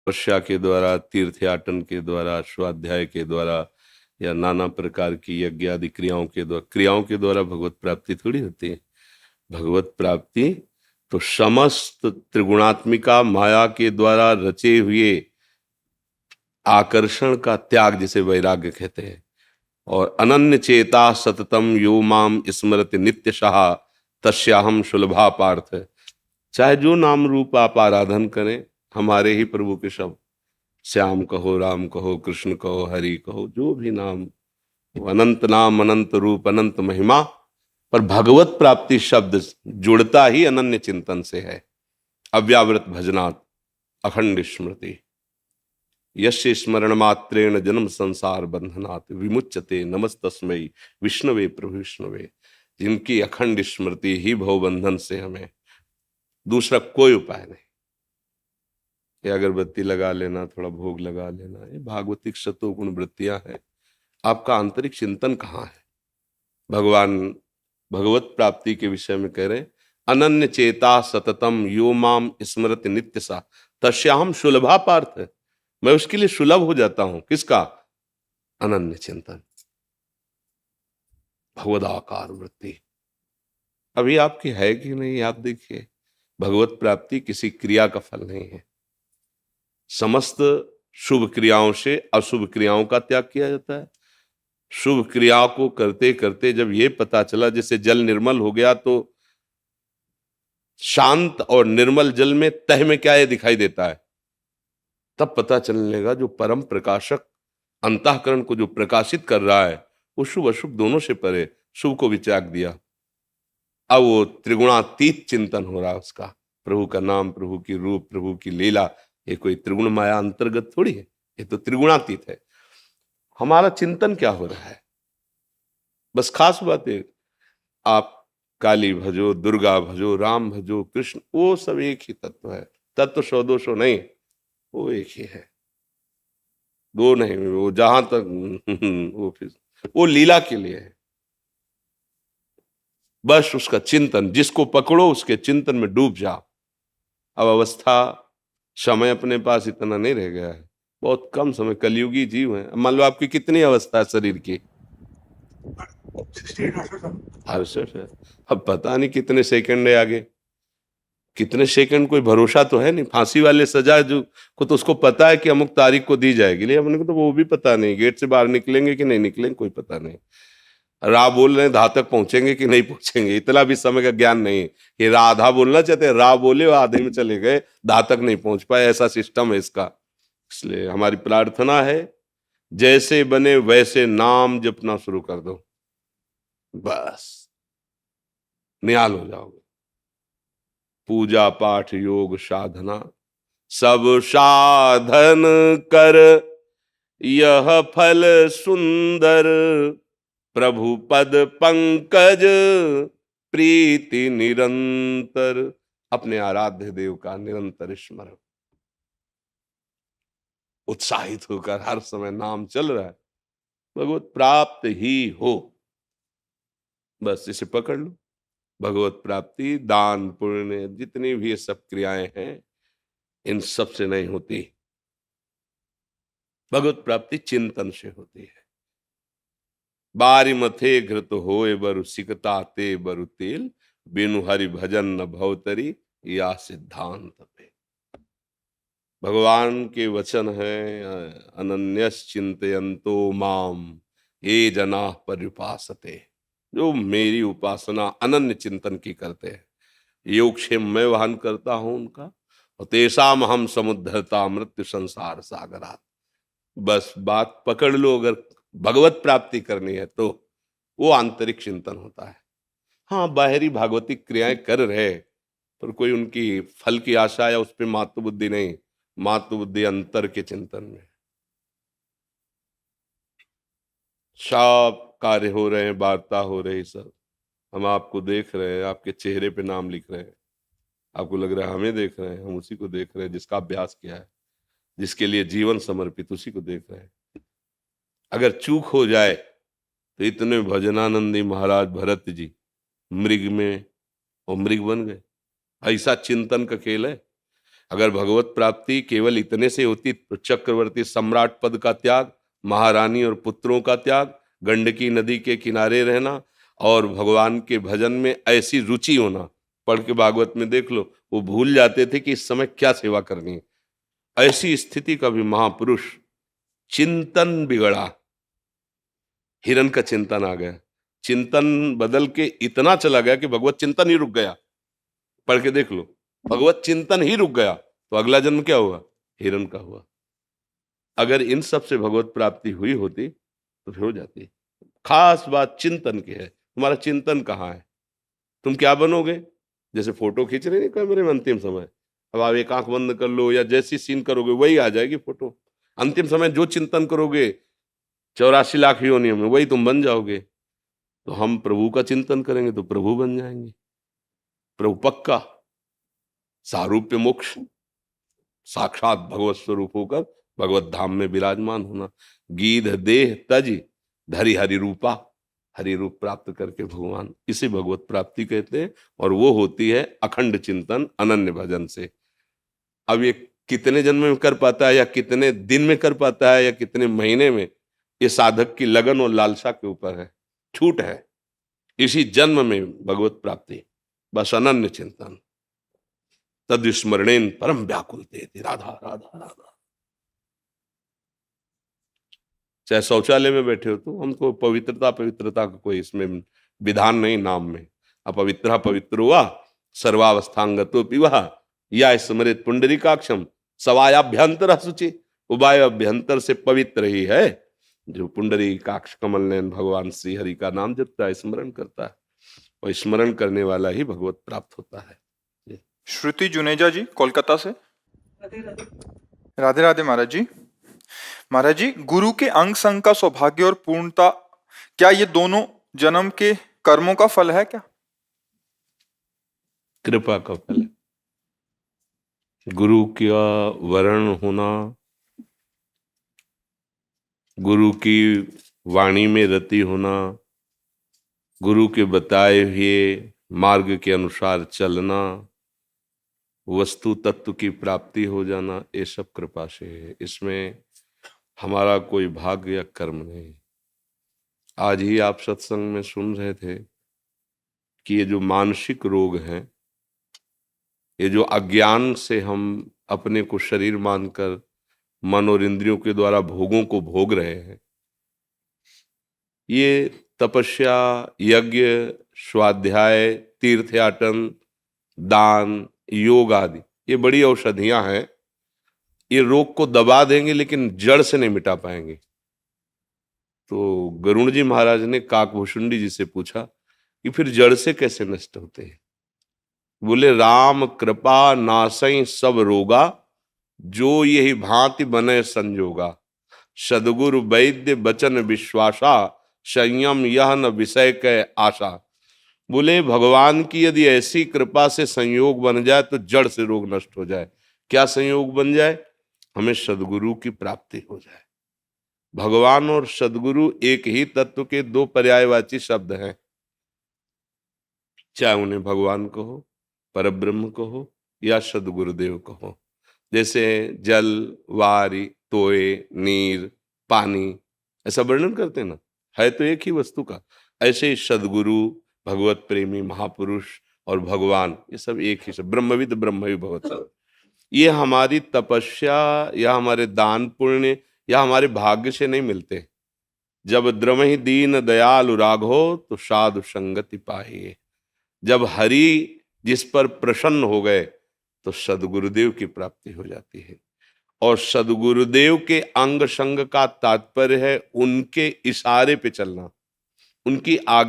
तपस्या के द्वारा, तीर्थयाटन के द्वारा, स्वाध्याय के द्वारा या नाना प्रकार की यज्ञ आदि क्रियाओं के द्वारा भगवत प्राप्ति थोड़ी होती है। भगवत प्राप्ति तो समस्त त्रिगुणात्मिका माया के द्वारा रचे हुए आकर्षण का त्याग, जिसे वैराग्य कहते हैं। और अनन्य चेता सततम यो माम स्मरति नित्यशः तस्याहम सुलभा पार्थ। चाहे जो नाम रूप आप आराधन करें, हमारे ही प्रभु के शब्द, श्याम कहो, राम कहो, कृष्ण कहो, हरि कहो, जो भी नाम, वो अनंत नाम, अनंत रूप, अनंत महिमा। पर भगवत प्राप्ति शब्द जुड़ता ही अनन्य चिंतन से है। अव्यावृत भजनात् अखंड स्मृति, यस्य स्मरण मात्रेण जन्म संसार बंधनात् विमुच्यते नमस्तस्मै विष्णवे प्रभु विष्णवे। जिनकी अखंड स्मृति ही भवबंधन से हमें, दूसरा कोई उपाय नहीं। ये अगरबत्ती लगा लेना, थोड़ा भोग लगा लेना, ये भागवतिक शतोगुण वृत्तियां हैं। आपका आंतरिक चिंतन कहाँ है? भगवान भगवत प्राप्ति के विषय में कह रहे, अनन्य चेता सततम यो माम स्मरति नित्यसा तस्याहम सुलभा पार्थ। मैं उसके लिए सुलभ हो जाता हूं। किसका? अनन्य चिंतन, भगवदाकार वृत्ति। अभी आपकी है कि नहीं, आप देखिए। भगवत प्राप्ति किसी क्रिया का फल नहीं है। समस्त शुभ क्रियाओं से अशुभ क्रियाओं का त्याग किया जाता है। शुभ क्रिया को करते करते जब ये पता चला, जैसे जल निर्मल हो गया, तो शांत और निर्मल जल में तह में क्या ये दिखाई देता है, तब पता चलने लगा जो परम प्रकाशक अंतःकरण को जो प्रकाशित कर रहा है, वो शुभ अशुभ दोनों से परे, शुभ को भी त्याग दिया। अब वो त्रिगुणातीत चिंतन हो रहा है उसका। प्रभु का नाम, प्रभु की रूप, प्रभु की लीला, ये कोई त्रिगुण माया अंतर्गत थोड़ी है, ये तो त्रिगुणातीत है। हमारा चिंतन क्या हो रहा है? बस खास बात है, आप काली भजो, दुर्गा भजो, राम भजो, कृष्ण, वो सब एक ही तत्व है। तत्व सौ दो सौ नहीं, वो एक ही है, दो नहीं। वो जहां तक वो फिर वो लीला के लिए है। बस उसका चिंतन, जिसको पकड़ो उसके चिंतन में डूब जाओ। अब अवस्था, समय अपने पास इतना नहीं रह गया है, बहुत कम समय, कलयुगी जीव है। मान लो आपकी कितनी अवस्था है शरीर की? 68 है। अब पता नहीं कितने सेकंड है आगे, कितने सेकंड कोई भरोसा तो है नहीं। फांसी वाले सजा जो को तो उसको पता है कि अमुक तारीख को दी जाएगी, लेकिन अपने को तो वो भी पता नहीं, गेट से बाहर निकलेंगे कि नहीं निकलेंगे कोई पता नहीं। रा बोल रहे हैं, धा तक पहुंचेंगे कि नहीं पहुंचेंगे, इतना भी समय का ज्ञान नहीं है कि राधा बोलना चाहते, रा बोले और आधे में चले गए, धा तक नहीं पहुंच पाए, ऐसा सिस्टम है इसका। इसलिए हमारी प्रार्थना है, जैसे बने वैसे नाम जपना शुरू कर दो, बस निहाल हो जाओगे। पूजा पाठ योग साधना सब साधन कर, यह फल सुंदर प्रभु पद पंकज प्रीति निरंतर। अपने आराध्य देव का निरंतर स्मरण, उत्साहित होकर हर समय नाम चल रहा है, भगवत प्राप्त ही हो। बस इसे पकड़ लो। भगवत प्राप्ति, दान, पुण्य, जितनी भी ये सब क्रियाएं हैं, इन सब से नहीं होती। भगवत प्राप्ति चिंतन से होती है। बारी मथे घृत होए बरु सिकता ते बरु तेल, बिनु हरि भजन न भवतरी, या सिद्धांत पे। भगवान के वचन है, अनन्यस चिंतयन्तो माम ये जना पर्युपासते। जो मेरी उपासना अनन्य चिंतन की करते हैं, योगक्षेम मैं वहन करता हूं उनका, और तेषाम हम समुद्धरता मृत्यु संसार सागरात। बस बात पकड़ लो, अगर भगवत प्राप्ति करनी है तो वो आंतरिक चिंतन होता है। हाँ, बाहरी भागवतिक क्रियाएं कर रहे, पर कोई उनकी फल की आशा या उस पर मातृ बुद्धि नहीं, मातृ बुद्धि अंतर के चिंतन में। सब कार्य हो रहे हैं, वार्ता हो रही, सब हम आपको देख रहे हैं, आपके चेहरे पे नाम लिख रहे हैं, आपको लग रहा है हमें देख रहे हैं, हम उसी को देख रहे हैं जिसका अभ्यास किया है, जिसके लिए जीवन समर्पित, उसी को देख रहे हैं। अगर चूक हो जाए तो इतने भजनानंदी महाराज भरत जी मृग में और मृग बन गए। ऐसा चिंतन का खेल है। अगर भगवत प्राप्ति केवल इतने से होती तो चक्रवर्ती सम्राट पद का त्याग, महारानी और पुत्रों का त्याग, गंडकी नदी के किनारे रहना और भगवान के भजन में ऐसी रुचि होना, पढ़ के भागवत में देख लो, वो भूल जाते थे कि इस समय क्या सेवा करनी है। ऐसी स्थिति का भी महापुरुष, चिंतन बिगड़ा, हिरण का चिंतन आ गया, चिंतन बदल के इतना चला गया कि भगवत चिंतन ही रुक गया। पढ़ के देख लो, भगवत चिंतन ही रुक गया तो अगला जन्म क्या हुआ? हिरण का हुआ। अगर इन सब से भगवत प्राप्ति हुई होती तो फिर हो जाती। खास बात चिंतन की है। तुम्हारा चिंतन कहाँ है? तुम क्या बनोगे? जैसे फोटो खींच रहे हैं कैमरे में अंतिम समय, अब आप एक आंख बंद कर लो या जैसी सीन करोगे वही आ जाएगी फोटो। अंतिम समय जो चिंतन करोगे 84 लाख योनियों में वही तुम बन जाओगे। तो हम प्रभु का चिंतन करेंगे तो प्रभु बन जाएंगे। प्रभु पक्का सारूप्य मोक्ष, साक्षात भगवत स्वरूप होकर भगवत धाम में विराजमान होना। गीध देह तज धरि हरि रूपा, हरि रूप प्राप्त करके भगवान, इसे भगवत प्राप्ति कहते हैं। और वो होती है अखंड चिंतन अनन्य भजन से। अब ये कितने जन्म में कर पाता है या कितने दिन में कर पाता है या कितने महीने में, ये साधक की लगन और लालसा के ऊपर है। छूट है इसी जन्म में भगवत प्राप्ति, बस अनन्य चिंतन। तद स्मरणेन परम व्याकुलते, राधा राधा राधा। चाहे शौचालय में बैठे हो तो हमको पवित्रता पवित्रता का कोई इसमें विधान नहीं नाम में। अपवित्र पवित्र हुआ सर्वावस्थांगतो पिवा या स्मृत पुंडरीकाक्षम सवायाभ्यंतर शुचि। उबाय अभ्यंतर से पवित्र ही है जो पुंडरीकाक्ष कमल नयन भगवान श्री हरि का नाम जपता है, स्मरण करता है, और स्मरण करने वाला ही भगवत प्राप्त होता है। श्रुति जुनेजा जी कोलकाता से। राधे राधे महाराज जी। महाराज जी, गुरु के अंग संग का सौभाग्य और पूर्णता, क्या ये दोनों जन्म के कर्मों का फल है क्या? कृपा का फल है। गुरु का वर्ण होना, गुरु की वाणी में रति होना, गुरु के बताए हुए मार्ग के अनुसार चलना, वस्तु तत्व की प्राप्ति हो जाना, ये सब कृपा से है। इसमें हमारा कोई भाग्य या कर्म नहीं। आज ही आप सत्संग में सुन रहे थे कि ये जो मानसिक रोग हैं, ये जो अज्ञान से हम अपने को शरीर मानकर मन और इंद्रियों के द्वारा भोगों को भोग रहे हैं, ये तपस्या, यज्ञ, स्वाध्याय, तीर्थयाटन, दान, योग आदि ये बड़ी औषधियां हैं। ये रोग को दबा देंगे लेकिन जड़ से नहीं मिटा पाएंगे। तो गरुण जी महाराज ने काकभूषुंडी जी से पूछा कि फिर जड़ से कैसे नष्ट होते हैं? बोले राम कृपा नासई सब रोगा, जो यही भांति बने संजोगा। सदगुरु वैद्य बचन विश्वासा, संयम यह न विषय के आशा। बोले भगवान की यदि ऐसी कृपा से संयोग बन जाए तो जड़ से रोग नष्ट हो जाए। क्या संयोग बन जाए? हमें सदगुरु की प्राप्ति हो जाए। भगवान और सदगुरु एक ही तत्व के दो पर्यायवाची शब्द हैं, चाहे उन्हें भगवान कहो, परब्रह्म कहो या सदगुरुदेव कहो। जैसे जल, वारी, तोय, नीर, पानी, ऐसा वर्णन करते हैं ना, है तो एक ही वस्तु का। ऐसे ही सदगुरु, भगवत प्रेमी महापुरुष और भगवान, ये सब एक ही सब। ब्रह्मविद ब्रह्मवि भवति। ये हमारी तपस्या या हमारे दान पुण्य या हमारे भाग्य से नहीं मिलते। जब द्रमहि दीन दयालु राघो तो साधु संगति पाए। जब हरि जिस पर प्रसन्न हो गए तो सदगुरुदेव की प्राप्ति हो जाती है। और सदगुरुदेव के अंग संग का तात्पर्य है उनके इशारे पे चलना, उनकी आज्ञा